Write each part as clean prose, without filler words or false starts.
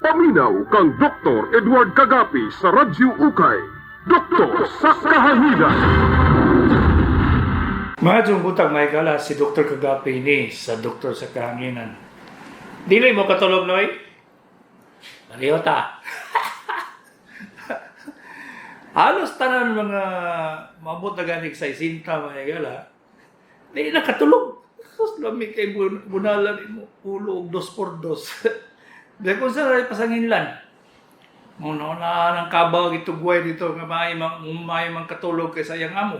Paminaw kang Dr. Edward Kagapi sa Radyo Ukay. Doktor sa Kahanginan. Mga butang may kala si Dr. Kagapi ni sa Doktor sa Kahanginan. Dili mo katulog, Noy? Mariota. Halos tanan mga mabot na ganik sa isinta may kala. Dili na katulog. Sus, lamig kay bunalan mo ulo og 2x2. Dahil kung saan rin pasanginlan. Muna na ng kabaw itugway dito nga may mang katulog kay sayang amo.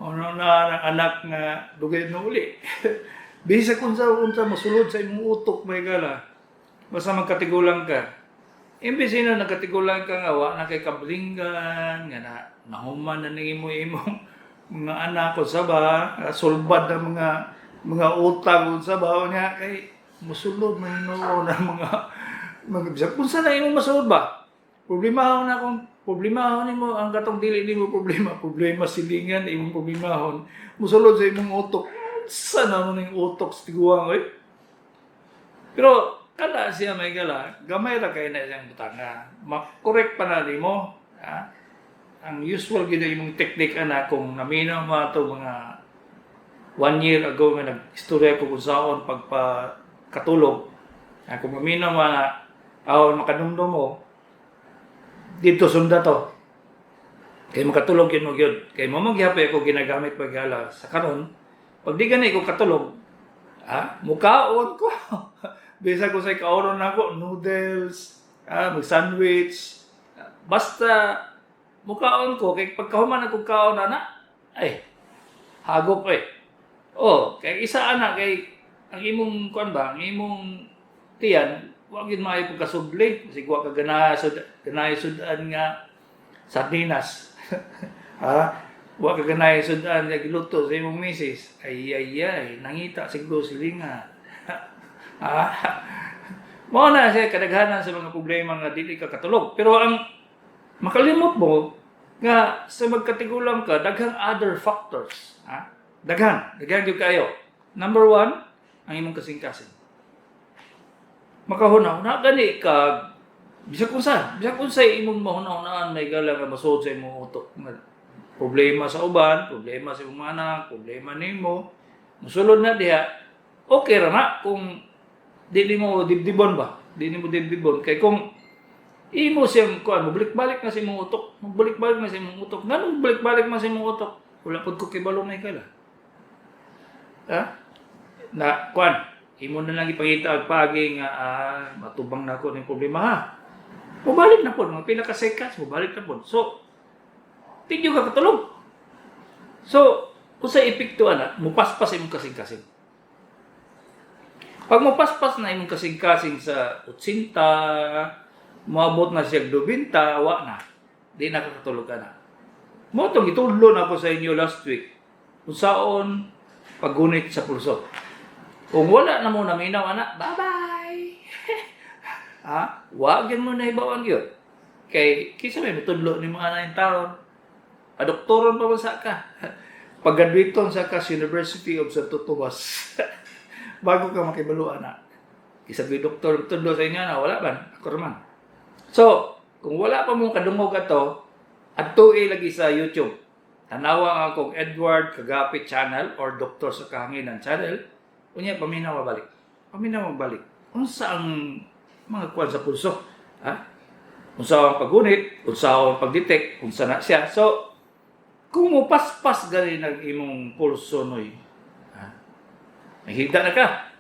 Muna na ng anak nga dugay na uli. Bisa kung saan masulod sa imong utok may gala. Basta magkatigulang ka. Imbis na nagkatigulang ka nga, na kay kablingan, nga nahuman na nang imong mga anak ko sa ba, sulbad ng mga utang ko sa ba, nga kay musulod man no na mga bisag kung saan na imong masulod ba? Problemahon na kung problemahon nimo ang katong dili nimo problema silingan imong problemahon. Musulod sa imong utok. Sana mo ning utok sa tiguang oy. Pero kada siya may gala, gamay ra kay na siyang butanga. Ma-correct pa na nimo, ha? Ang usual gid imong technique ana kung naminaw mo ato mga 1 year ago nga nag-istorya ko kung saan katulog. Kung maminaw mga makadumdum mo, dito sunda to. Kaya makatulog yun mo yun. Kaya mamagyapay ako ginagamit paggala. Sa karon, pag di ganay ko katulog, mukaon ko. Bisa ko sa kauron ako, noodles, mag-sandwich. Basta, mukaon ko. Kaya pagkahuman ako kaon na, hagop kaya isa anak, kay ang imong kuan ba, ang imong tiyan, wag yun maayo pagkasubli. Kasi kuha ka ganay sudan nga sardinas. Wag ka ganay sudan nga giluto sa imong misis. Ay, nangita siguro silingan. Mao na siya kadaghanan sa mga problema nga dili ka katulog. Pero ang makalimot mo nga sa magkatigulang ka, daghang other factors. Daghang gyud kayo. Number 1, ang imong kasing-kasing. Makahuna-huna gani ka bisag unsa imong mahuna-hunaan may gala nga masud sa imong utok. Problema sa uban, problema sa imong anak, problema nimo. Musulod na diha. Okay ra na kung dili mo dibdibon ba? Dili mo dibdibon kay kung imo siyang kuan mabalik-balik na sa imong utok. Mabalik-balik na sa imong utok. Nganong balik-balik na sa imong utok? Wala pud ko kibalo may kala. Na kuan imo na lang ipangita og pagi nga matubang na ko ning problema ha. Mubalik na po mga pila ka seconds, mubalik na po. So tigyo ka katulog. So usa epekto ana, mupaspas imong kasing-kasing. Pag mupaspas na imong kasing-kasing sa 80, moabot na siya 90, wa na. Di na kakatulog ka na. Mo tong itudlo na ko sa inyo last week. Unsaon paggunit sa pulso. Kung wala na mo naminaw, anak, bye-bye! Wag yan mo na ibawang yun. Kay, kisa may matudlo ni mga anayang taon. Adoktoron pa sa ka. Pag-graduaton sa Kas University of Santo Tomas. Bago ka makibalo, anak. Kisa may doktor tudlo sa inyo na, wala ba? Ako naman. So, kung wala pa mong kadungog ato, adtu'i lagi sa YouTube. Tanawa akong Edward Kagapi channel or Doktor sa Kahanginan channel. Unya paminaw mabalik. Unsa ang mga kuan sa pulso? Unsa ang paggunit, unsa ang pagdetect, unsa na siya. So, kung mo paspas gali nag imong pulso noy. Mahigda na ka.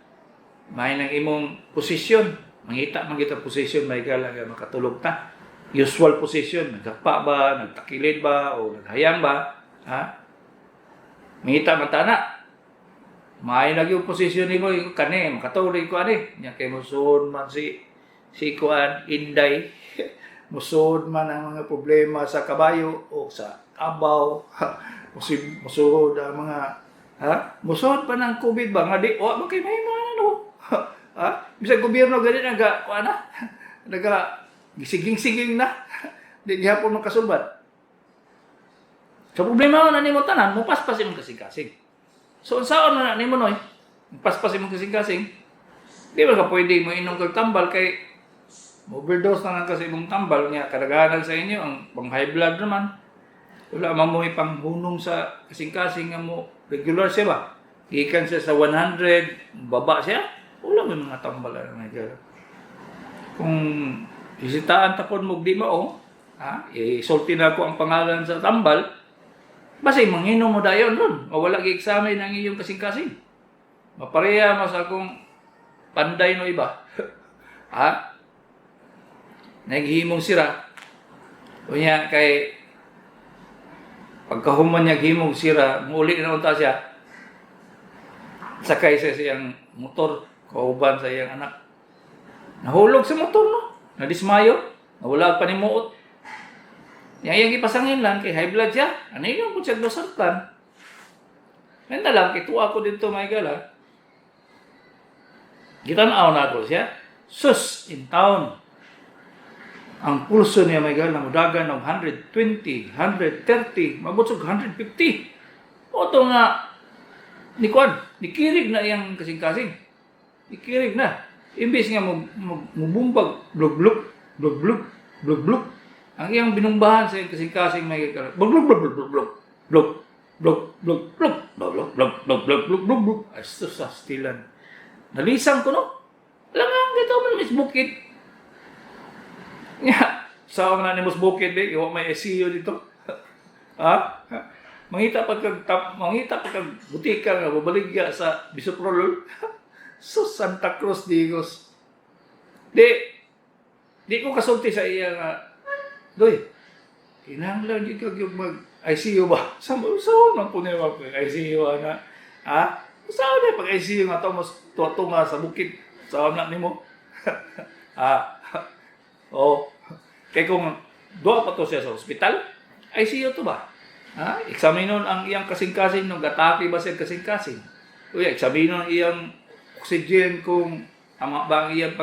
May nang imong posisyon. Mangita posisyon may gala nga makatulog ta. Usual position, nagkapa ba, nagtakilid ba, o naghayang ba? Mangita man ta na. May lagi yung posisyon ni mo, kani, makatuloy ko nya kay musod man si kuan Inday. Musod man ang mga problema sa kabayo o sa kabaw. Musod ang mga musod pa ng COVID ba nga di wa kay may ano. Bisag gobyerno gani naga gisiging-siging na. Di gihapon makasulbad. Sa problema na nimo tanan, mupaspas imong kasing-kasing. So, saan na nimo noy? Paspas imong kasing-kasing. Di ba ka pwede mo inom kag tambal kay Overdose na lang kasi imong tambal niya, kadaghanan sa inyo, ang pang high blood naman. Wala man mo ipanghunong sa kasing-kasing nga mo, regular siya ba? Gikan siya sa 100, baba siya, wala may mga tambal na nga. Kung isitaan tapon mo di mao, isulti na ako ang pangalan sa tambal, basta manghinom mo dayon nun, mawala gi-examine ang iyong kasing-kasing. Mapareha mas akong panday no iba. Naghimong sira. Unya kay pagkahuman niya himong sira, muli na unta siya. Sakay sa siyang motor, kauban sa iyang anak. Nahulog sa motor, no? Nadismayo, nawala pa ni muot. Yang ipasangin lang, kay high blood siya. Ano yun kung siya dosartan? Ngayon na lang, kituwa ko dito, may gala. Gitanaw na ako siya. Sus, in town. Ang pulso niya, may gala, mudagan ng 120, 130, mabutsog 150. O ito nga, ni Kwan, nikirig na iyang kasing-kasing. Nikirig na. Imbis nga mubumbag, blug-blug, blug-blug, blug-blug. Ang iyang binumbahan sa iyang kasing-kasing may blug-blug, blug-blug, blug-blug, blug-blug, blug-blug, blug-blug, blug-blug, blug-blug, blug-blug. Asto sa stilan. Nalisang ko, no? Langang dito man Miss Bukid. Nga, sa na ni Miss Bukid, iwa may SEO dito. Mangita pagkag butika nga babaligya sa Bisoprolol. So Santa Cruz Digos. Di ko kasulti sa iya nga. Doy. Kinahanglan di kag yung mag ICU ba? Sa man po niya mag ICU na. Saan na pag ICU nga to mas tuwa sa bukid. Saan na nimo? Kaya kung doon pa to siya sa ospital, ICU to ba? Eksaminon ang iyang kasing-kasing nung gataki ba siya kasing-kasing. Uy, eksaminon ang iyang oxygen kung tama ba ang iyang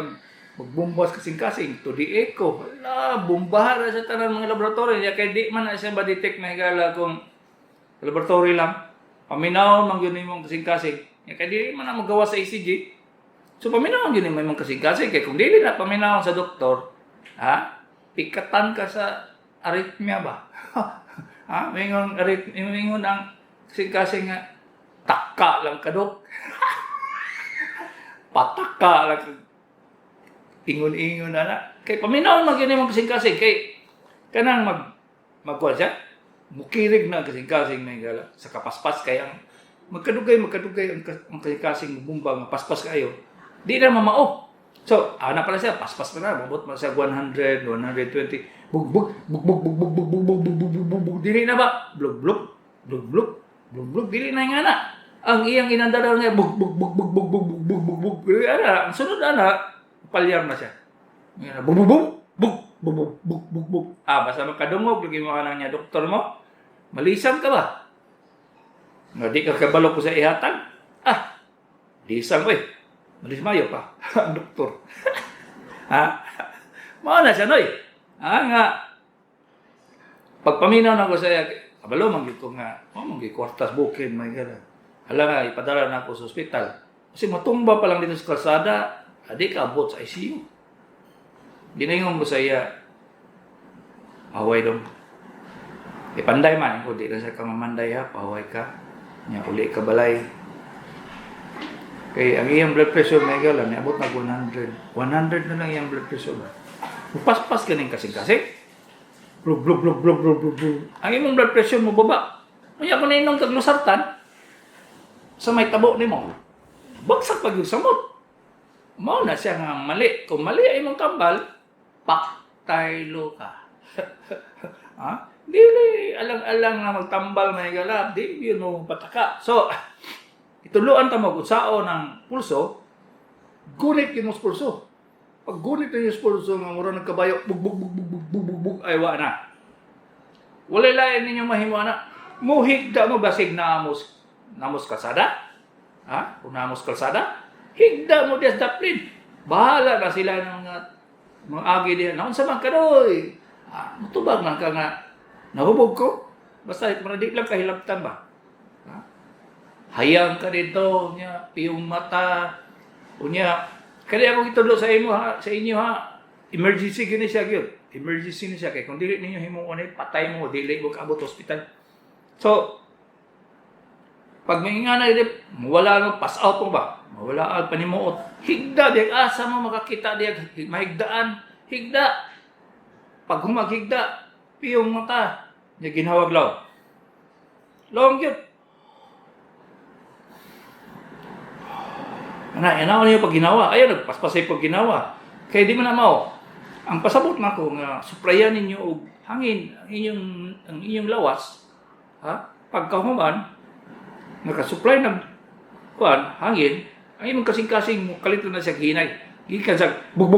magbumbas kasing-kasing. To the echo. Bumbahan na sa tanan mga laboratory. Kaya di man na siya ba-detect na higala kung laboratory lang. Paminahon mang yun yung kasing-kasing. Kaya di man na magawa sa ECG. So paminahon yun yung kasing-kasing. Kaya kung di na paminahon sa doktor, pikatan ka sa arrhythmia ba? Mingon ang kasing-kasing nga, taka lang kadok. Pataka lang. Ingon-ingon na. Kay paminaw mag-inim ang kasing-kasing. Kay kanang magkuha siya. Mukirig na kasing-kasing may gala. Sa kapaspas kaya magkadugay ang kasing-kasing bumba. Paspas kayo. Di na mamao. So, na pala siya. Paspas pa na. Mabot pa siya 100, 120. Bug. Dili na ba? Blug. Dili na nga na. Ang iyang inandara nga bug. Ang sunod palyar na siya. Bug. Basta magkadungog lagi mo kanang niya doktor mo. Malisang ka ba? Nga di ka kabalo ko sa ihatag. Lisang ko Malismayo pa. Ang doktor. Mao na siya noy. Nga pagpaminaw na ko sa iya, kabalo manggit ko nga, manggit kwartas bukid may gana. Hala nga, ipadala na ako sa ospital. Kasi matumba pa lang dito sa kalsada, di ka abot sa ICU. Ginayong ko sa iya, pahaway dong. Panday man, kung di na sa kamamanday ha, pahaway ka. Nya uli ka balay. Kaya ang iyang blood pressure may gala, niabot na 100. 100 na lang iyang blood pressure ba? Paspas ka ning kasing-kasing. Blub. Ang imong blood pressure mo baba. Kaya kung nainom kag losartan, sa may tabo ni mo, bagsak pag yung samot. Mao na siya nga mali. Kung mali ay imong tambal, paktaylo ka. Dili alang-alang na magtambal may galap, di yun mo pataka. So, ituluan ta mag-usao ng pulso, gunit yung pulso. Pag gunit yung pulso, nga mura nagkabayo, bug, ay wa na. Walay layan ninyo mahimo na. Muhigda mo basig na amos kalsada? Kung namos kalsada, higda mo dias daplin. Bahala na sila ng mga agi diyan. Naon sa man kadoy? Mutubag man ka nga nahubog ko. Basta di lang kahilabtan ba? Hayang ka dito, nya piyong mata. Unya, kaya akong itulo sa inyo ha. emergency gini siya gyud. Emergency ni siya kay kung dili ninyo himuon ni patay mo dili mo kaabot hospital. So pag mainga na dili mawala no pass out mo ba? Mawala ang panimuot. Higda di asa mo makakita di mahigdaan. Higda. Pag humaghigda, piyong mata, niya ginhawag law. Long yun. Ano niyo pag ginawa? Ayaw, nagpaspasay pag ginawa. Kaya di mo na mao. Ang pasabot na ko nga, suprayan ninyo og hangin, ang inyong lawas, ha? Pagkahuman, nakasupply ng hangin, ang imong kasing-kasing kalito na siya hinay. Gikan sa bug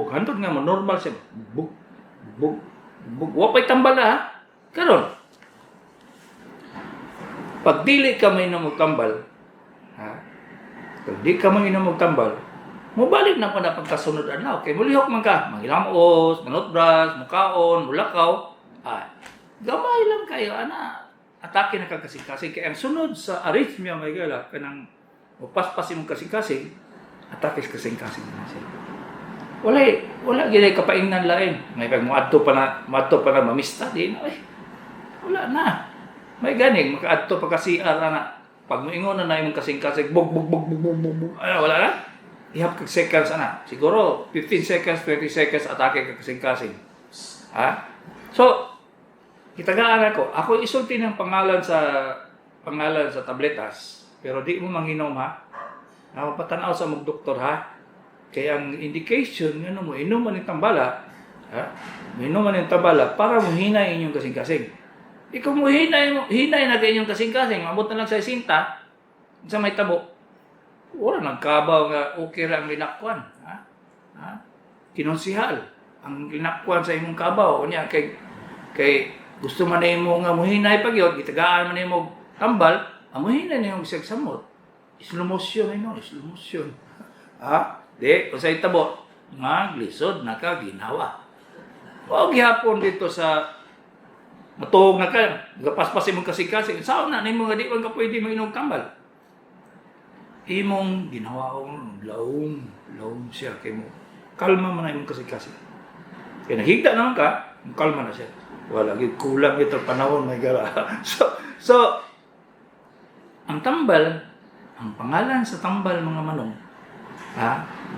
hantod nga mo normal siya bug wa pay tambal na ha karon pag dili ka may namugtambal ha pag di ka may namugtambal mo balik na pa na pagkasunod adlaw kay mulihok man ka mangilamos manutbras mukaon mulakaw gamay lang kayo ana atake na kagkasing-kasing kay ang sunod sa arrhythmia may gala kanang o paspasin mong kasing-kasing, atakis kasing-kasing na siya. Wala ginay kapaingnan lain. May pag muadto pa na mamista din. Ay, wala na. May ganing makaadto pa kasi na pag moingon na imong kasing-kasing bug wala na. Ihap kag seconds ana. Siguro 15 seconds, 20 seconds atake kag kasing-kasing. Ha? So, kitagaan ako isulti ng pangalan sa tabletas. Pero di mo manginom ha. Napapatanaw sa magdoktor ha. Kaya ang indication nga mo inuman ng tambala, ha? Inuman ng tambala para mo hinay inyong kasing-kasing. Ikaw mo hinay na inyong kasing-kasing, mabot na lang sa sinta sa may tabo. Wala nagkabaw nga okay ra ang linakwan, ha? Kinonsihal ang linakwan sa imong kabaw unya kay gusto man nimo nga mo hinay pagyod, gitagaan man nimo tambal. Amuhin na niyong samot. Slow motion. Ha? Di, kung sa itabo, nga glisod na ka ginawa. Huwag gihapon dito sa matuog na ka, gapaspasin mong kasing-kasing. Saan na, nimo nga di ka pwede mainog tambal. Imong ginawa akong laong siya kay mo. Kalma man na imong kasing-kasing. Kaya nahigda naman ka, kalma na siya. Wala, kulang ito panahon, may gara. So, ang tambal, ang pangalan sa tambal mga manong,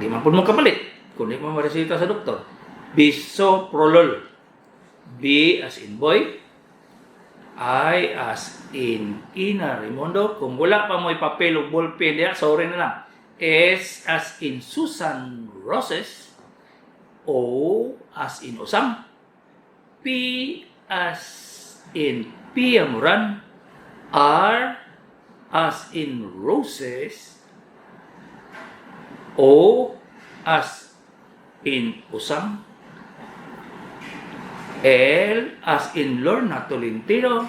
di man po mo kapalit, kundi mo maresita sa doktor. Bisoprolol. B as in boy, I as in Ina Raimundo. Kung wala pa mo papel o ballpen diya, sorry na lang. S as in Susan Roses. O as in Osam. P as in Pia Moran. R as in roses, O as in Usam, L as in Lorna Tolentino,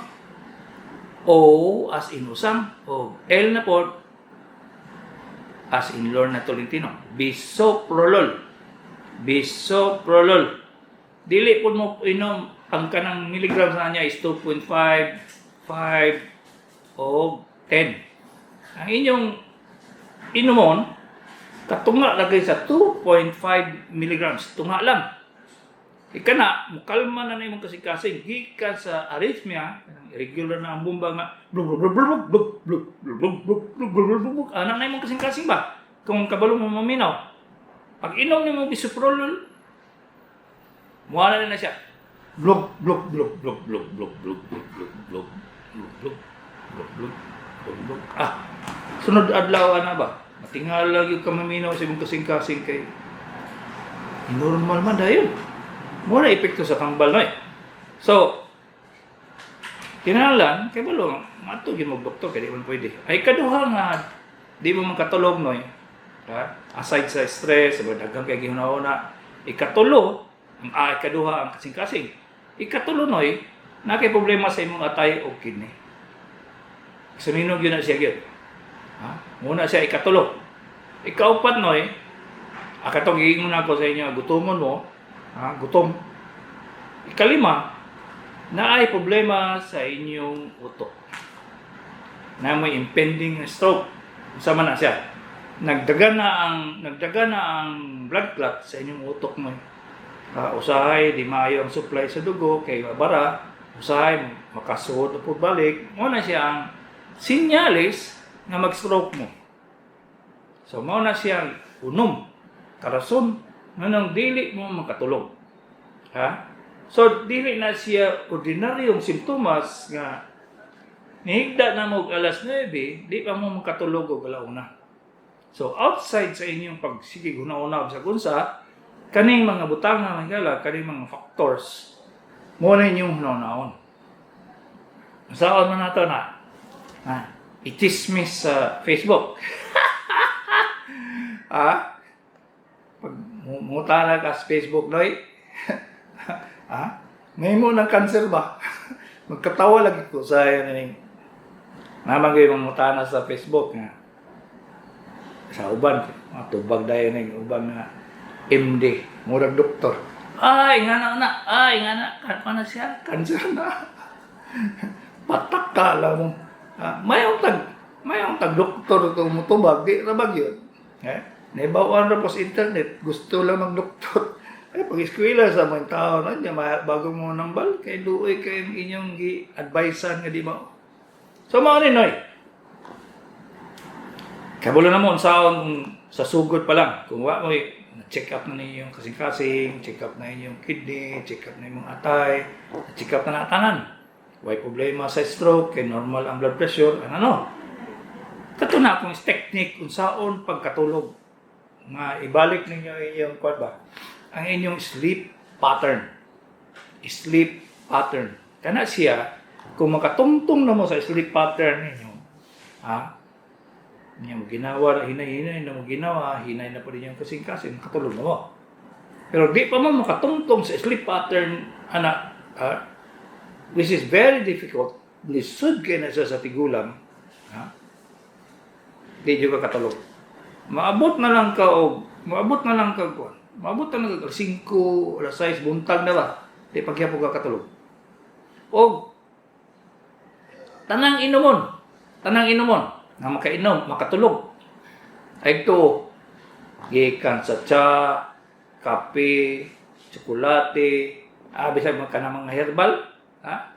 O as in Usam, o L na po as in Lorna Tolentino. Bisoprolol. Dili po mo inom ang kanang milligrams na niya is 2.5, 5, o 10. Ang inyong inumon, katunga lagay sa 2.5 milligrams. Tunga lang. Ika na, mukalma na imong kasing-kasing. Gikan sa arrhythmia, irregular na ang bumba nga, anak na imong kasing-kasing ba? Kung kabalo mo maminaw. Pag inom ni mo bisoprolol, muwala na siya. Blok. Sunod adlaw na ba? Matingal lagi ka maminaw sa imong kasing-kasing kay normal man dayon. Muna epekto sa tambal na So, kinahanglan kay balo matugin mo doktor kay di man pwede. Ay kaduha nga di mo man katulog noy. Aside sa stress, sa daghang kay gihuna-una, ikatulo ang ikaduha ang kasing-kasing. Ikatulo noy, na kay problema sa imong atay o kidney. Suminog yun na siya gyud. Muna siya ikatulo. Ikaupat noy, akatong giingon ako sa inyo, gutomon mo, gutom. Ikalima, na ay problema sa inyong utok. Na may impending stroke. Sama na siya. nagdaga na ang blood clot sa inyong utok mo. Usahay di maayo ang supply sa dugo kay mabara, usahay makasuod po balik, mo na siya ang sinyalis nga mag-stroke mo. So mo na siya unom, karason nganong dili mo makatulog. Ha? So dili na siya ordinaryong simptomas nga nihigda na mo alas 9, di pa mo makatulog og alauna. So outside sa inyong pagsigig una-una sa kunsa, kaning mga butang na magala, kaning mga factors, mo na inyong naon. Saan man nato na? Itismis sa Facebook. Pag mutala ka sa Facebook, Noy, may mo ng cancer ba? Magkatawa lagi ko sa yaning namagay mong mutana sa Facebook nga. Sa uban, tubag dahil ng uban nga MD, murag doktor. Ay, nga na, ano siya? Cancer na. Patak ka lang mo. Mayong tag doktor itong mutubag, di rabag yun. Naibawan na po sa internet, gusto lang mag-doktor. Pag-eskwela sa mga tao na niya, bago mo nambal, kay duoy kay inyong gi-advisean nga di ba? So, mga ninoy, kabulo na mo, sa sugod pa lang, kung wala mo, check up na ninyong kasing-kasing, check up na inyong kidney, check up na inyong atay, check up na natanan. May problema sa stroke, kay normal ang blood pressure, ano. Kato na akong technique kung saan pagkatulog. Nga ibalik ninyo inyong kwan ba? Ang inyong sleep pattern. Sleep pattern. Kana siya, kung makatungtong na mo sa sleep pattern ninyo, niya mo ginawa, hinay na mo ginawa, hinay na pa rin yung kasing-kasing, makatulog na mo. Pero di pa mo makatungtong sa sleep pattern, which is very difficult, lisod kayo na sa tigulang, di nyo ka katulog. Maabot na lang ka 5, alas 6, buntag na ba? Di pagyapo ka katulog. O, tanang inumon, nga makainom, makatulog. Ay ito, gikan sa tsa, kape, tsokolate, bisag ka na mga herbal,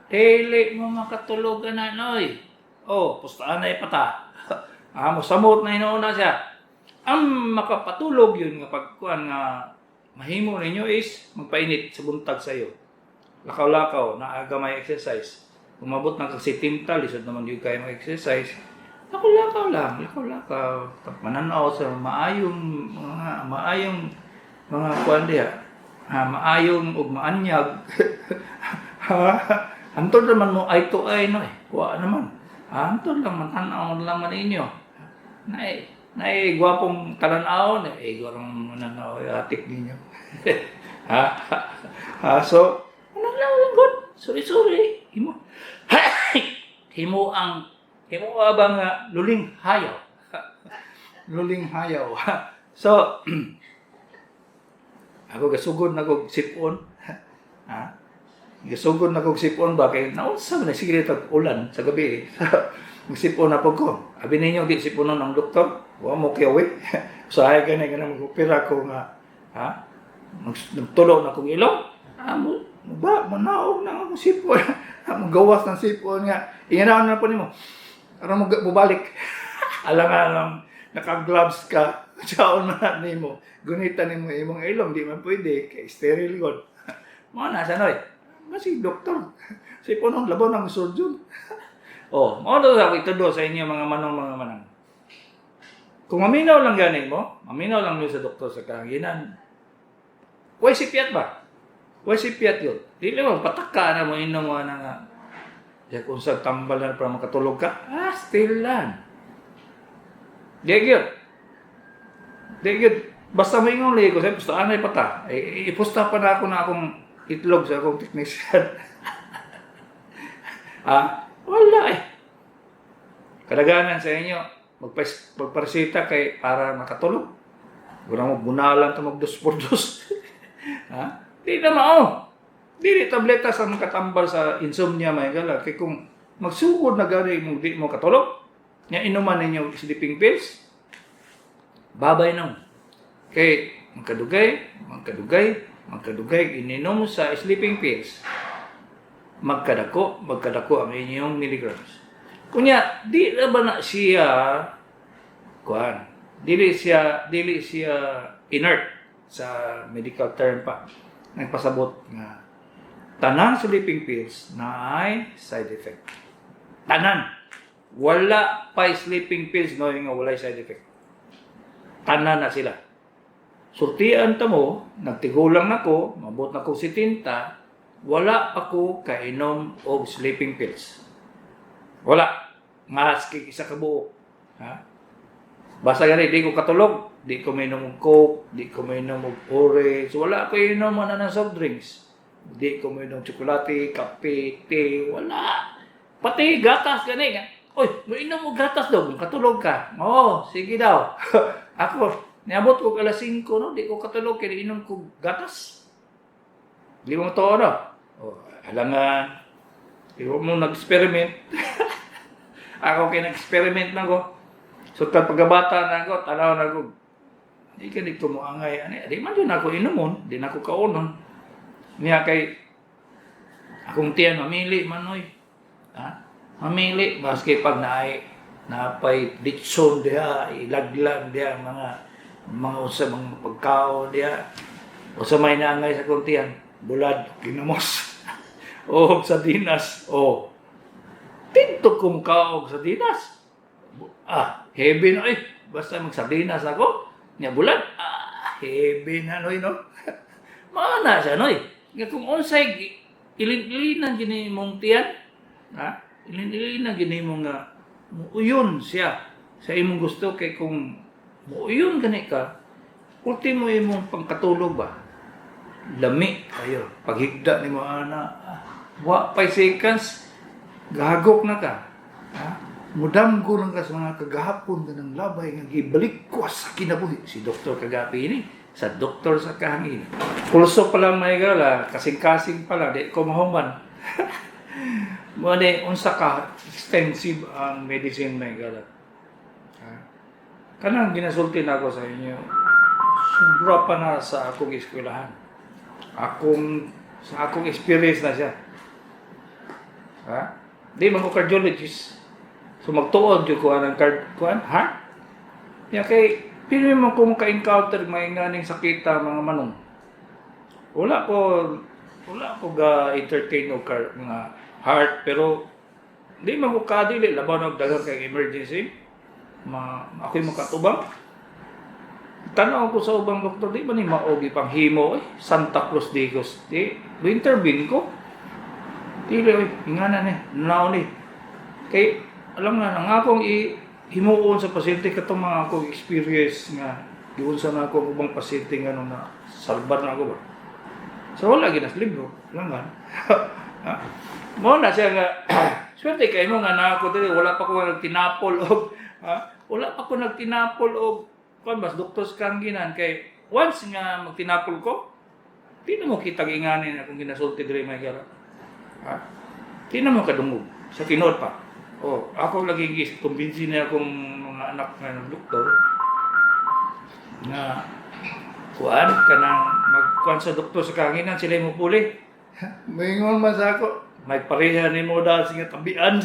dili mo makatulog ka na, noy. Pustaan na ipata. Musamot na inuuna siya. Ang makapatulog yun nga pagkuhan nga mahimo ninyo is magpainit sa buntag sa iyo. Lakaw-lakaw, naaga may exercise. Umabot na kasi timtal, lisod naman yung kayo mag-exercise. Lakaw-lakaw lang. Mananaw sa maayong mga kuhan diya. Maayong ug maanyag. Antod naman mo ay to ay no eh. Wa naman. Antod lang matanaw lang man inyo. Nay gwapong tananaw na gwarang mananaw atik ninyo. So ano lang good. Sorry. Himo abang luling hayaw. So ako gasugod na kog sipon. Gasugod na kog sipon ba kay naunsa man sige tag ulan sa gabi. Magsipon na po ko. Abi ninyo di siponon ng doktor. Wa mo kiyawi. Usahay ka na mag-opera ko nga. Nagtulo na kong ilong. Manaog na akong sipon. Magawas ng sipon nga. Inganawan na po nimo. Aram mo bubalik. Alang naka-gloves ka. Siyaon na nimo. Gunitan nimo imong ilong. Di man pwede. Kaya sterile yun. Mga nasa noy. Masig doktor. Siponon labaw ng surgeon. Mga doon ako itudo sa inyo mga manong. Kung maminaw lang ganin mo, maminaw lang nyo sa doktor sa kahanginan, way sipiat ba? Way sipiat yun. Dili mo, pataka na mo inom mo na nga. Diya kung sa tambal na para makatulog ka, still lang. Di gyud. Basta mo ingong ligo, sabi, pusta anay pata. Ipusta pa na akong itlog sa akong technician. Wala eh. Kadaganan sa inyo, magparesita kay para makatulog. Wala mo bunalan ito mag-2x2. Di na mao. Di tableta sa makatambal sa insomnia may gala. Kaya kung magsugod na gani mo di mo katulog, niya inuman ninyo sleeping pills, babay nang. Kay magkadugay, ininom sa sleeping pills. Magkadako ang inyong milligrams. Kunya, di na ba na siya, dili siya inert sa medical term pa. Nagpasabot nga, tanang sleeping pills na ay side effect. Tanan. Wala pa sleeping pills no nga wala side effect. Tanan na sila. Surtian ta mo, nagtigulang nako, mabot na ko si tinta, wala ako kainom og sleeping pills. Wala. Maski isa ka buok. Ha? Basta gani, di ko katulog, di ko mainom og Coke, di ko mainom og orange, wala ko inom ng soft drinks. Di ko mainom tsokolate, kape, tea, wala. Pati gatas gani. Oy, mainom og gatas daw, katulog ka. Oo, sige daw. Ako, niabot ko alas 5, no? Di ko katulog, kaya inom ko gatas. 5 taon na. Oh, alangan. Iwa mo nag-experiment. Ako nag-experiment na ko. So, pagkabata na ako, tanaw na ako. Di ka dito mo angay. Di man yun ako inumon. Di na ako kaunon. Niya kay akong tiyan, mamili manoy. Ha? Mamili. Baski pag napay ditson diya, ilaglag diya, mga usamang pagkao diya. O sa may naangay sa akong tiyan. Bulad, kinamos. O sa dinas. O. Tinto kong kaog sa dinas. Heavy na basta magsardinas ako. Nga bulad. Heavy na no. Maana siya no. Nga kung unsay ilin-ilinan gini mong tiyan. Ha? Ilin-ilinan gini mong nga muuyon siya sa imong gusto kay kung muuyon gani ka, ultimo imong pangkatulog ba? Lami kayo. Paghigda ni mo ana, wa 5 seconds, gahagok na ka. Ha? Mudamgo lang ka sa mga kagahapon na ng labay nga gibalik ko sa kinabuhi. Si Dr. Kagapi ini, sa doktor sa kahangin. Pulso pa lang may gala, kasing-kasing pala, di ko mahuman. Muna, unsa ka, extensive ang medicine may gala. Kanang ginasulti na ako sa inyo, sobra pa na sa akong eskwelahan. Sa akong experience na siya. Ha? Di man ko cardiologist. So magtuod yung kuha ng heart. Yan kay, pili mo kung ka-encounter may nganing sakita mga manong. Wala ko ga-entertain o mga heart, pero di man ko kadili, laban og daghang kay emergency. Ako'y makatubang. Tanaw ko sa ubang doktor, di ba ni maogi pang himo, Santa Cruz Digos. Di, intervene ko. Dili, ingana ni, nanaw ni. Kay, alam nga, ang akong himuon sa pasyente katong mga akong experience nga, giunsa na akong ubang pasyente nga nung na salbar na ako ba. So, wala ginas libro. Langan. Mo na siya nga, swerte kayo mo nga na ako dili, wala pa ko nagtinapol og, wala pa ko nagtinapol og, mas doktor sa kanginan kay once nga magtinapol ko, di na mo kita ginganin akong ginasulti diri may gara. Di na mo kadungog sa tinod pa. Ako lagi kumbinsi na akong mga anak ng doktor na kuan kanang magkuan sa doktor sa kanginan sila mo puli. Maingon man sa ako, may pareha ni mo dahil sa tabian.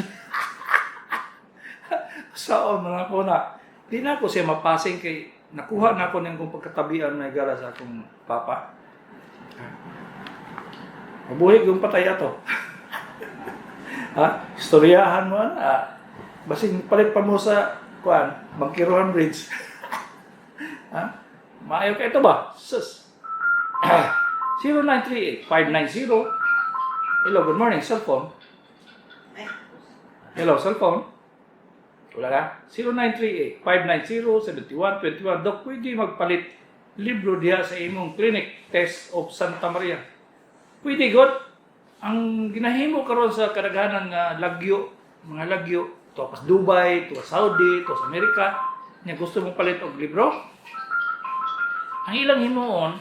Saon mga ko na. Di na ako siya mapasing kay nakuha na ako ng kong pagkatabian na gala sa akong papa. Mabuhi kong patay ato. Istoryahan mo na. Basing palit pa mo sa kuan, Bangkiruhan Bridge. Maayo ka ito ba? Sus. 0938-590. Hello, good morning, cellphone. Hello, cellphone. Wala ka? 0938-590-7121. Dok, pwede magpalit libro diya sa imong clinic test of Santa Maria. Pwede, God. Ang ginahimo karon sa kadaghanan nga lagyo, mga lagyo, to pas Dubai, to Saudi, to sa Amerika, nga gusto mong palit og libro. Ang ilang himuon,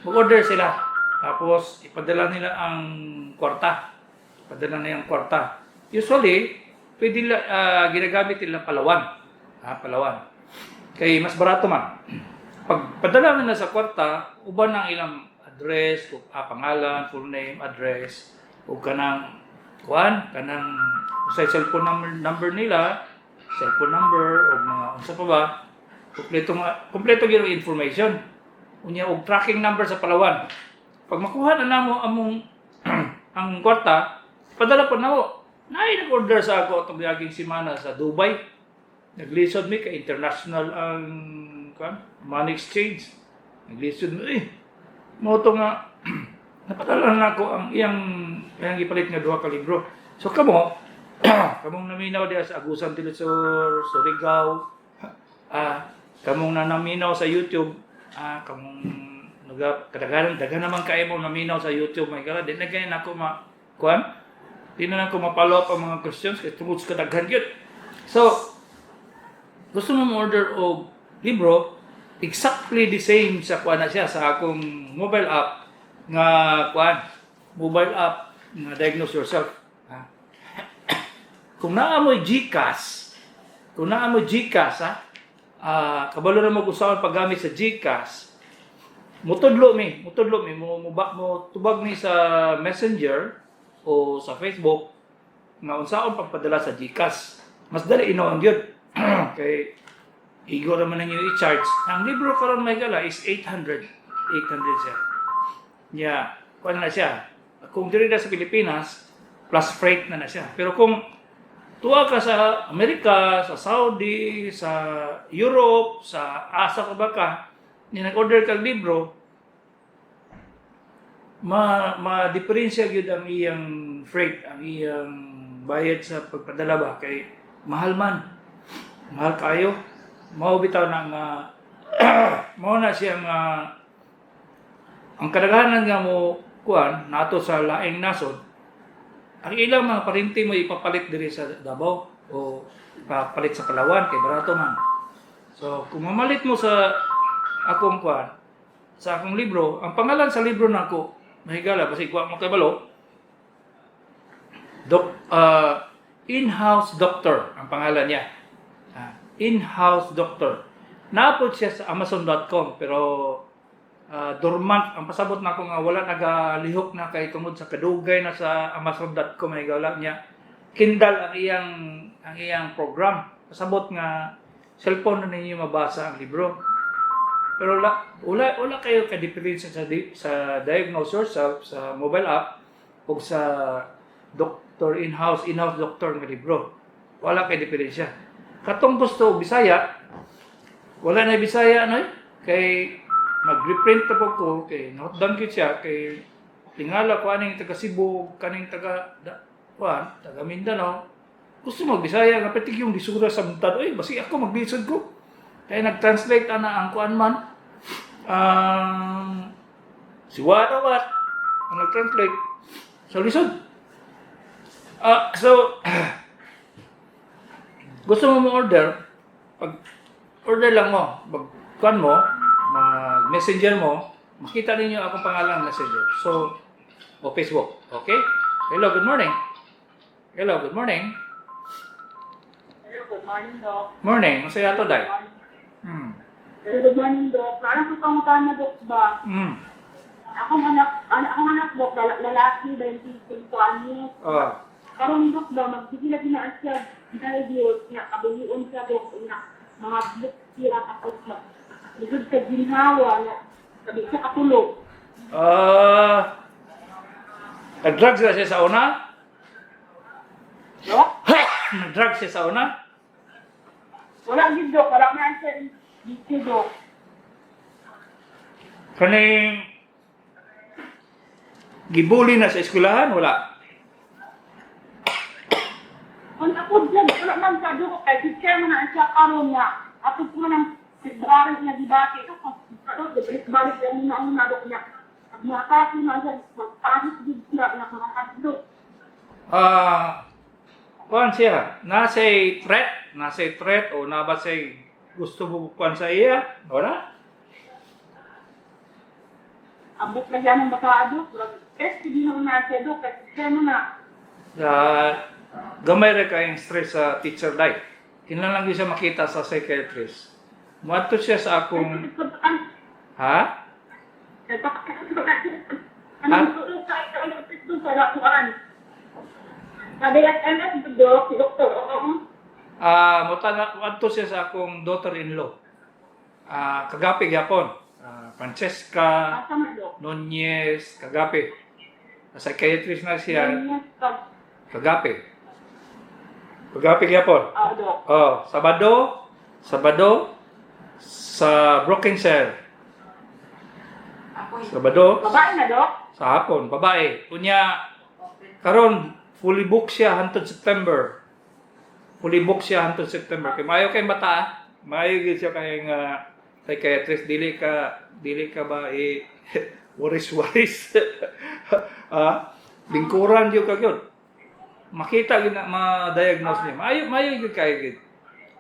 mag-order sila. Tapos, ipadala nila ang kwarta. Ipadala nila ang kwarta. Usually, pwede ginagamit nila Palawan. Palawan. Kay mas barato man. Pag padala nila sa kwarta, uban ang ilang address, pangalan, full name, address, o kanang kanang sa cellphone number nila, cellphone number o mga unsa pa ba, kompleto gyud ang information. Unya og tracking number sa Palawan. Pag makuha na namo among ang kwarta, padala po namo. Naay nag-order sa ako itong yaging simana sa Dubai. Naglisod mi ka international ang money exchange. Naglisod mi mo to nga napadala na ako ang iyang gipalit nga duha ka libro. So kamo kamong naminaw diha sa Agusan del Sur, Surigao, kamong naminaw sa YouTube, kamong kadaghanan naman kayo mo naminaw sa YouTube, may kala di na ganyan ako di na lang ko mapalo up ang mga questions kasi tungkol sa kadaghan yun. So, gusto mo order o libro, exactly the same sa na siya sa akong mobile app nga mobile app nga Diagnose Yourself. Kung naamoy GCash, kabalo na mag-usawan paggamit sa GCash, mutudlo mi, tubag mi sa Messenger o sa Facebook nga unsaon pagpadala sa GCash. Mas dali inoon yun. Kay igo naman ninyo i-charge. Ang libro karon may gala is 800 siya. Yeah, kuan na siya. Kung diri na sa Pilipinas, plus freight na siya. Pero kung tuwa ka sa Amerika, sa Saudi, sa Europe, sa asa ka ba ka, nag-order kang libro, ma-diferensya gyud ang iyang freight, ang iyang bayad sa pagpadala ba kay mahal kayo. Mao bitaw na nga mao na siya nga ang kadaghanan nga mo nato sa laing nasod, ang ilang mga parinti mo ipapalit diri sa Davao o ipapalit sa Palawan kay barato man. So kung mamalit mo sa akong sa akong libro, ang pangalan sa libro nako mahigala basi kuha mo kay balo. In-house doctor ang pangalan niya. In-house doctor. Naapod siya sa Amazon.com pero dormant ang pasabot nako nga wala nagalihok na kay tungod sa kadugay na sa Amazon.com ay gawala niya. Kindle ang iyang program. Pasabot nga cellphone na ninyo mabasa ang libro. Pero wala kayo ka-diferensya sa Diagnose Yourself sa mobile app o sa in-house doctor nga libro. Wala kayo diferensya. Katong gusto Bisaya, wala na Bisaya kay mag-reprint ta ko kay notdan kit siya kay tingala ko aning taga Cebu, kaning taga Mindanao. Gusto mag-Bisaya nga pati yung disura sa muntad. Oy, basi ako maglisod ko. Kaya nag-translate ana ang kuan man. Si Warawat ang nag-translate sa lisod. So gusto mo order, pag order lang mo, kuan mo, mag-messenger mo, makita ninyo akong pangalan messenger. So, o Facebook, okay? Hello, good morning. Hello, good morning. Hello, good morning, Doc. Morning, masaya to, Day. Hello, good morning, Doc. Parang tutong-utang na, Doc, ba? Akong anak, Doc, lalaki, 25 anyos. Karong, Doc, ba, magsigila-gilaan siya, dahil niya, kabilion siya, Doc, mga blok sira tapos na. Ligod sa ginhawa, sabi siya katulog. Nag-drugs na siya sa una? Doc? Nag-drugs siya sa una? Wala din, Doc. Wala na siya dito, Doc. Kaning gibuli na sa eskwelahan, wala? Kung ako dyan, wala man sa Doc. Kaya teacher mo na siya karon niya. Ako po ng February na dibati. Ito, balik lang muna ang nadok niya. Pag makakasi na siya, magpanis din siya na makakasi, Doc. Kuan siya, nasa'y threat o nabasa'y gusto mo kuan sa iya, wala? Abot na siya ng baka, Doc. Test, hindi naman na siya, Doc. Kasi siya mo na. Gamay rin kayong stress sa teacher life. Kinala lang siya makita sa psychiatrist. Muadto siya sa akong ha? Sabi SMS Dok, si Doktor, oo. Muadto siya sa akong daughter-in-law. Kagapi gyapon. Francesca Asa man, Dok? Nunez, kagapi. Psychiatrist na siya, kagapi. Kagapi gyapon. Dok. Oh, Sabado sa Brookenside. Sabado Babae na, Dok? sa hapon, babae. Unya karon fully booked siya hangtod September. Fully booked siya hangtod September. Kay maayo kay bata, maayo gyud siya kay nga psychiatrist, dili ka ba waris-waris. Lingkuran gyud ka gyud. Makita gyud na ma-diagnose niya. Maayo gyud kay gyud.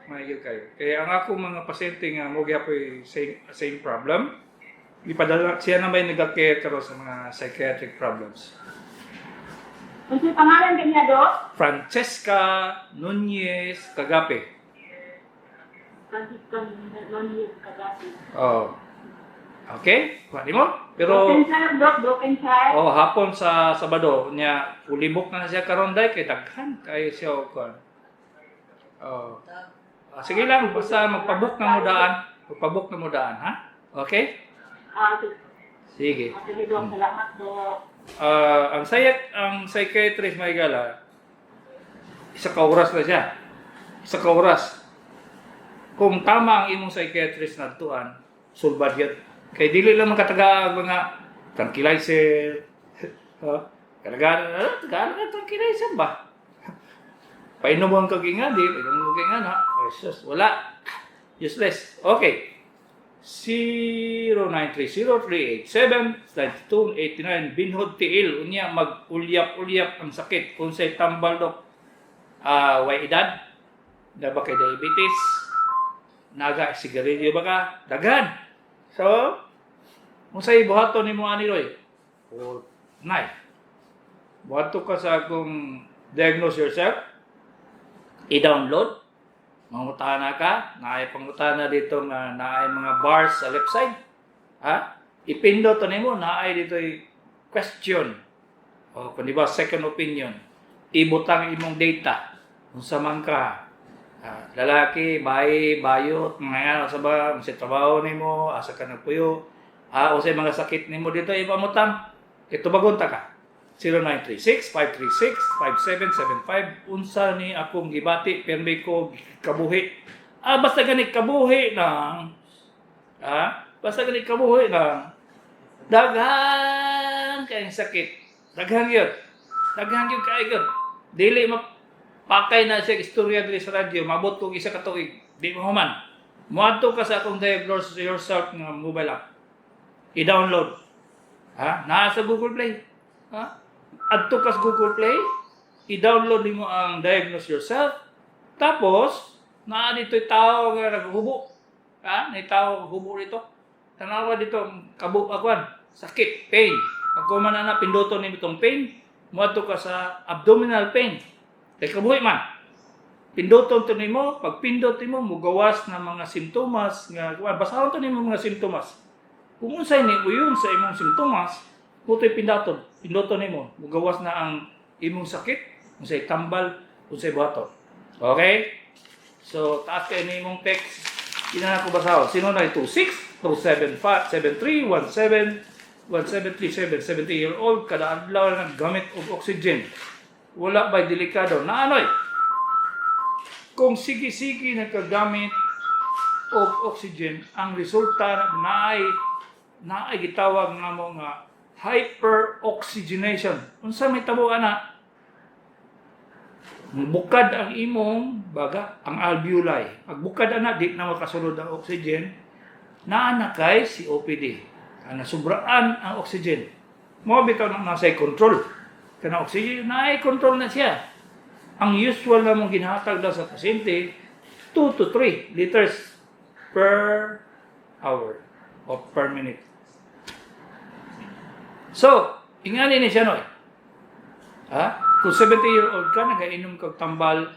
Maayo gyud kay. Kaya ang ako mga pasyente nga mo gyapon same problem. Ipadala siya na may nagka-care karon sa mga psychiatric problems. Kung sino pangalan kanya, Dok? Francesca Nunez Kagape. Francisco Nunez Kagapi. Oh. Okay? Pwede mo? Pero Broken child, Dok, broken child. hapon sa Sabado nya fully book na siya karon day kay daghan kayo siya kon. Sige lang basta magpabook na mo daan. Magpabook na mo daan, ha? Okay? Sige. Sige, Dok, salamat, Dok. Ang psychiatrist may gala, isa ka oras na siya. Isa ka oras. Kung tama ang imong psychiatrist na tuan, sulbad yun. Kay dili lang makataga mga tranquilizer. Kalagaan tranquilizer ba? Painom mo ang kagingan, di? Painom mo ang kagingan, ha? Jesus, wala. Useless. Okay. 0930387929 Binhod Tiil unya mag-ulyap-ulyap ang sakit kung say tambal dok way edad na ba kay diabetes naga sigarilyo ba ka daghan so kung say buhaton nimo ani roy or nay buhato ka sa akong diagnose yourself i-download mangutana ka, naay pangutana dito nga naay mga bars sa left side. Ha? Ipindot nimo naay dito question. O kun di ba second opinion. Ibutang imong data. Unsa man ka? Lalaki, bayi, bayot, mga sa ba, sa trabaho nimo, asa ka nagpuyo. Unsay mga sakit nimo dito ipamutang. Ito bagonta ka. 0936-536-5775 unsa ni akong gibati permi ko kabuhi basta gani kabuhi nang basta gani kabuhi nang daghan kay sakit daghan gyud kay gyud dili mapakay na siya istorya diri sa radyo mabot kog isa ka tuig di mo human moadto ka sa akong diagnose yourself nga mobile app i-download naa sa Google Play adto ka sa Google Play, i-download nimo ang Diagnose Yourself. Tapos, naa dito'y tao nga naghubo. May tao hubo dito. Tanawa dito, sakit, pain. Pag kuman na pinduto nimo itong pain, muadto ka sa abdominal pain. Kay kabuhi man. Pinduton to nimo, pag pindot nimo, mugawas na mga simptomas nga basahon to nimo mga simptomas. Kung unsay ni uyon sa imong simptomas, putoy pinduton nimo, mugawas na ang imong sakit, unsay tambal, unsay buhaton. Okay? So, taas kayo ni imong text. Ina na ko basahon. Sino na 26-275-73-17-1737-70-year-old, kada adlaw na naggamit og oxygen. Wala ba'y delikado? Naanoy? Kung sige-sige nagkagamit og oxygen, ang resulta na ay gitawag nga mo nga hyperoxygenation. Unsa may tabo ana? Bukad ang imong baga, ang alveoli. Pag bukad ana di na makasulod ang oxygen, naa na kay COPD. Kana sobraan ang oxygen. Mo bitaw na nasa control. Kana oxygen na ay control na siya. Ang usual na mong ginahatag daw sa pasyente 2 to 3 liters per hour or per minute. So, ingani ni siya noy. Kung 70-year-old ka, nagainom kag tambal,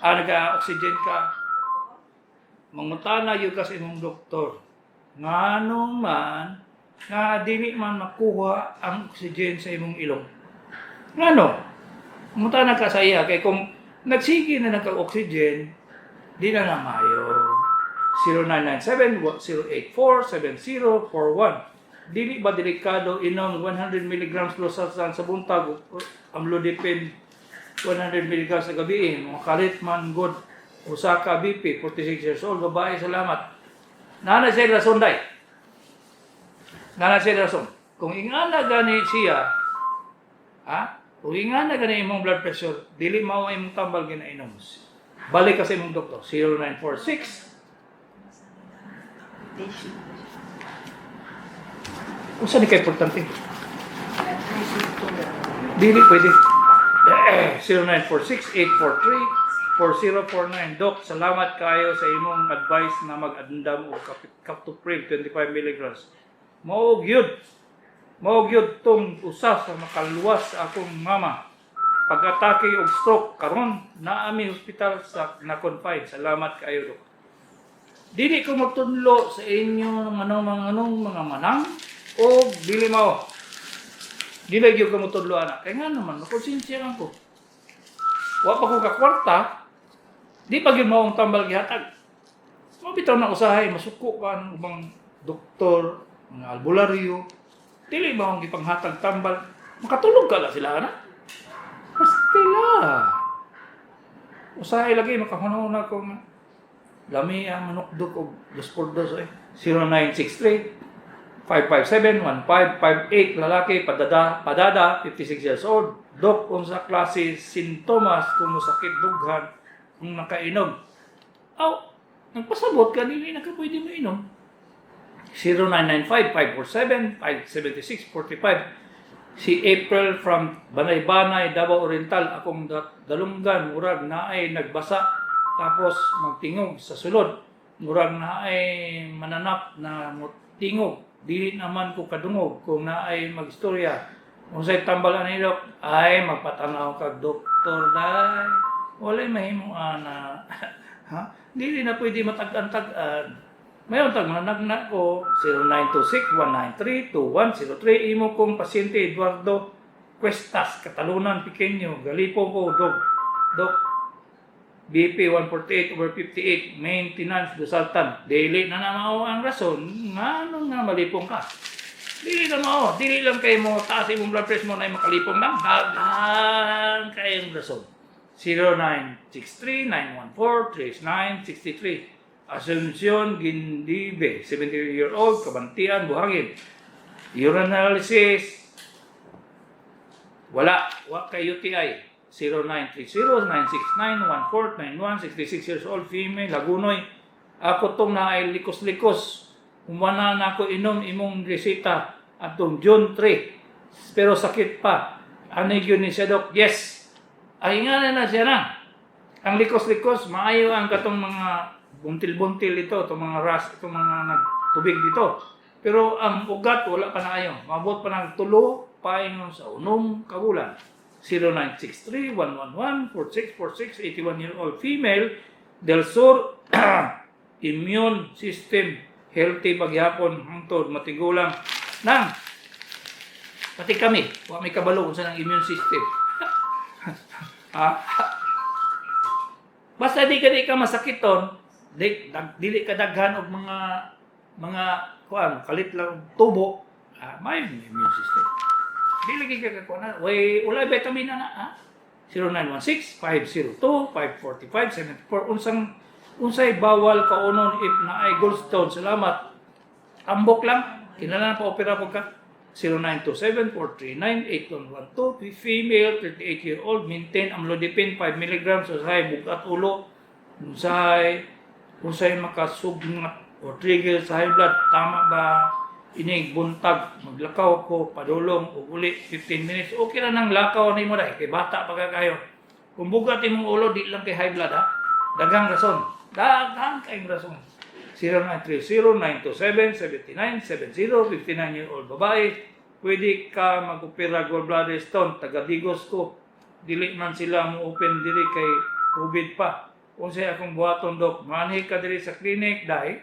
nag-oxygen ka, mangutana gyud ka sa imong doktor. Ngano man nga dili man makuha ang oxygen sa imong ilong. Ngano? Mangutana ka sa iya kay kung nagsige na nagka-oxygen, di na na mayo. 0997-084-7041. Dili ba delikado inom 100 mg losartan sa buntag amlodipine 100 mg sa gabi, mga kalit man good, Osaka BP, 46 years old, babae, salamat. Nana siya rason day. Nana siya rason. Kung ingana gani siya, kung ingana gani imong blood pressure, dili mao imong tambal ginainom. Balik kasi imong doktor, 0946. Kung saan ka importante? Dili pwede. 0946-843-4049. Dok, salamat kayo sa imong advice na mag-andam o Captopril 25 mg. Maog yun tong usa sa makaluwas sa akong mama. Pag-atake og stroke karon naami hospital sa na-confine. Salamat kayo, Dok. Dili ko magtudlo sa inyo anong mga manang o dili mao. Dili gyud ko magtudlo anak. Kaya nga naman, makonsensya lang ko. Wa pa ko kakwarta, di pa gyud mao ang tambal gihatag. Mabitaw na usahay, masuko pa ang ubang doktor, mga albularyo. Dili ba akong gipanghatag tambal? Makatulog ka lang sila, anak. Pastila. Usahay lagi, makahuna-huna ko nga. Lami ang manukdok o 2x2 eh. 0963-557-1558. Lalaki, padada, 56 years old. Dok, kung sa klase sintomas, kung sakit dughan, kung nakainom. Nagpasabot ka, hindi na ka pwede mo inom. 0995-547-576-45. Si April from Banay-Banay, Davao Oriental, akong dalunggan, murag na ay nagbasa, tapos magtingog sa sulod. Murag na ay mananap na tingog. Dili naman ko kadungog kung na ay magistorya. Kung sa'y tambalan ni Dok, ay magpatanaw kag doktor, day. Wala'y mahimong ana. Dili na pwede matag-antag-an. Mayon tag managna ko 0926-193-2103. Imo kong pasyente Eduardo Cuestas, Katalunan, Pequeño. Galipo ko, Dok. BP 148/58, maintenance Dusaltan. Dili na mao ang rason. Ngano nga malipong ka? Dili na mao. Dili lang kayo mo taas imong blood pressure mo na makalipong lang. Daghan kayong rason. 0963-914-3963. Asuncion Gindibe, 70-year-old, Kabantian, Buhangin. Urine analysis, wala kay UTI. 0930-969-1491, 66 years old, female, Lagunoy. Ako tong na ay likos-likos. Umana na ako inom imong resita atong June 3. Pero sakit pa. Ano yun ni siya, Dok? Yes. Ay nga na siya na. Ang likos-likos, maayo ang katong mga buntil-buntil ito, itong mga ras, itong mga nagtubig dito. Pero ang ugat, wala pa na kayo. Mabot pa ng tulo, paingon sa unong kabulan. 0963-111-4646, 81-year-old female, Del Sur, immune system, healthy paghapon, hangtod, matigulang, nang, pati kami, wala may kabalo kung saan ang immune system. Basta di ka masakiton, dili ka daghan og mga kuan kalit lang tubo, may immune system. Dili ka kuan wala vitamin na 0916-502-545-74 unsay bawal kaunon if na ay gallstone. Salamat. Ambok lang kinahanglan pa opera pud ka. 0927-439-8112, female, 38-year-old, maintain amlodipine 5 mg usahay bugat ulo, unsay makasugnat o trigger sa high blood. Tama ba inig buntag maglakaw ko padulong o uli 15 minutes? Okay na nang lakaw ni mo dai kay bata pa kayo. Kung bugat imong ulo di lang kay high blood daghang rason, daghang kayong rason. 0930-927-7970, 59-year-old babae. Pwede ka mag-opera gallbladder stone, taga Digos ko. Dili man sila mo open diri kay COVID pa. kung siya akong buhaton dok, manhi ka diri sa clinic dahil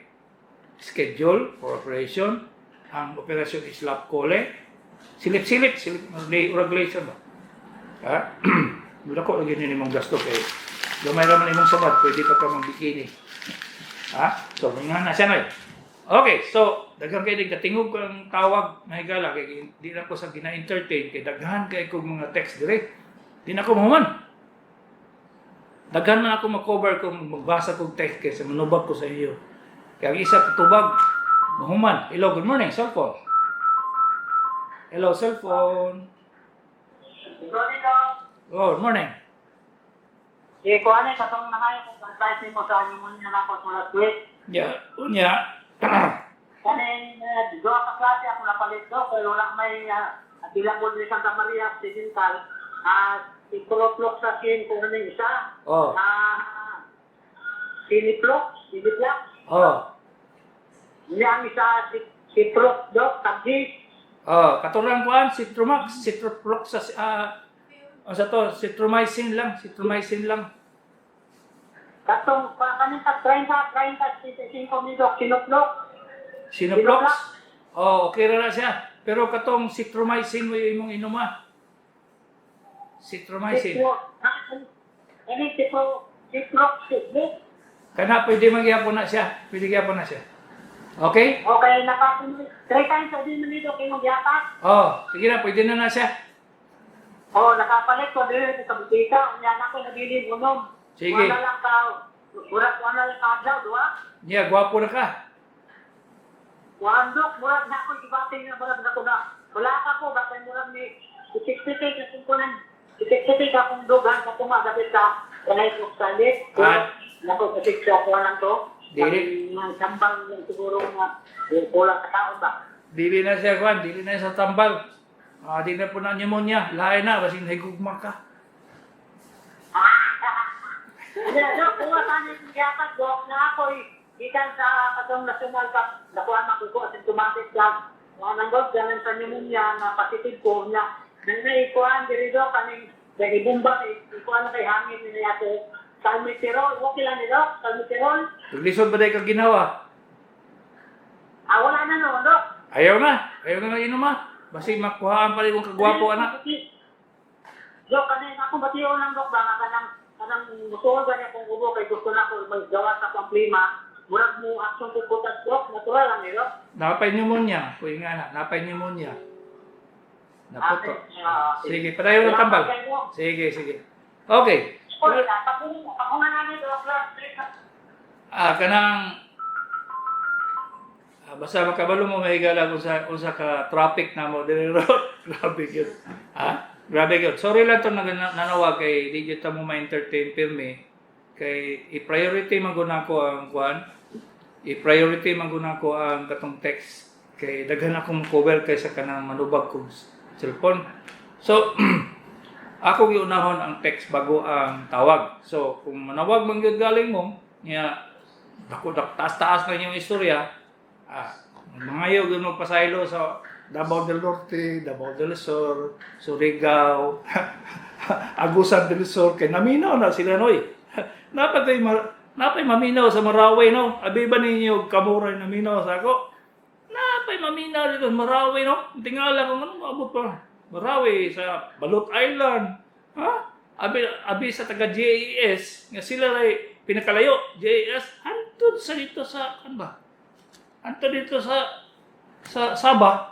schedule for operation. Ang operasyon is lap cole. Silip regulation ba? Ha? Wala ko lagi ni mong gasto kay gamay raman imong sabad, pwede pa ka magbikini. Ha? So, nga na siya na. Okay, so daghang kay katingog ang tawag na higala kay di na ko sa gina-entertain kay daghan kay kog mga text dire. Di na ko mahuman. Daghan na ako mag-cover kung magbasa kog text kay sa manubag ko sa iyo. Kaya ang isa katubag mahuman. Hello, good morning, cellphone. Hello, cellphone. Oh, good morning. Kung ano, katong nangayon kung advice mo sa pneumonia na ako sa last week. Yeah, unya. Kanin, doon ka klase ako napalit doon, pero wala may available ni Santa Maria Occidental. Ipulot-lok sa sin kung ano yung isa. Oh. Siniplok. Oh. Hindi ang isa, siplok doon, tagis. Oh, katulang kuan Citromax, Citroprox sa to, Citromycin lang. Katong, kanin ka 35 minuto, sinuplok. Sinoplox? Oh, okay ra na siya. Pero katong Citromycin mo yung imong inuma. Citromycin. Ano siplok, Kana pwede magyapon na siya. Okay? Okay, nakapunin. 3 times a day minuto kayo mag-yapak. Oh, sige na, pwede na siya. Nakapalit ko din sa butika. Unya na ko nabilib unom. Sige. Wala lang ka adlaw, duwa. Yeah, gwapo na ka. Wandok, murag na ako, ibating na murag na ko na. Wala ka po, bakit murag ni itik-titik na kumpunan. Itik-titik akong dugan sa kumagabit ka. Kanay ko sa lit. Nako, kasik sa ako lang to. Dili. Ang sambang yung siguro nga, yung kulang sa taon ba? Dili na siya, Juan. Dili na sa tambal. Di na po na pneumonia. Lain na, basing higugma ka. Hindi, Dok, kuha saan yung yapat, Dok, na ako ikan sa katong national cup, nakuha makukuha symptomatic lang. Mga nanggod, ganun sa pneumonia na positive ko niya. Nang naikuhan, diri Dok, kaning nagibumba, ikuhan na kay hangin niya ito. Salmeterol, okay lang ni Dok, salmeterol. Lisod ba dahil ka ginawa? Wala na no, Dok. Ayaw na nga inuma. Basi makuhaan pa rin mong kagwapo, anak. Dok, kanin ako batiyo lang, Dok, ba kanang musuhod ba niya kung ubo kay gusto na ko magawa sa pamplima. Murag mo aksyon puputas, Dok, natural lang eh, Dok. Napay pneumonia. Kuya nga na, napay pneumonia. Naputo. Sige, padayon ng tambal. Sige. Okay. Kanang basta makabalo mo mahigala kung sa ka traffic na mo dili road. Grabe yun. Grabe yun. Sorry lang to nanawag kay di kita mo ma-entertain pirmi kay i-priority man guna ko ang kuan. I-priority man guna ko ang katong text kay daghan akong cover kay sa kanang manubag kong cellphone. So ako giunahon ang text bago ang tawag. So kung manawag man gyud galing mo niya dako taas-taas na yung istorya. Mangayo gyud mo pasaylo sa Davao del Norte, Davao del Sur, Surigao, Agusan del Sur kay naminaw na sila noy. Napay maminaw sa Marawi no. Abi ba ninyo kamuray naminaw sa ako? Napay maminaw dito sa Marawi no. Tingala ko ano maabot pa. Marawi sa Balut Island. Abi sa taga JAS nga sila ray pinakalayo. JAS hantod sa dito sa kan ba? Hantod dito sa Sabah.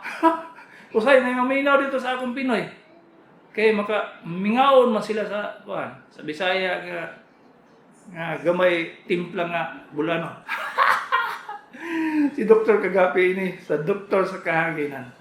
Usay na maminaw dito sa akong Pinoy. Kay mingaon man sila sa kuan, sa Bisaya nga gamay timpla nga bulano. Si Dr. Kagapi ini sa doktor sa kahanginan.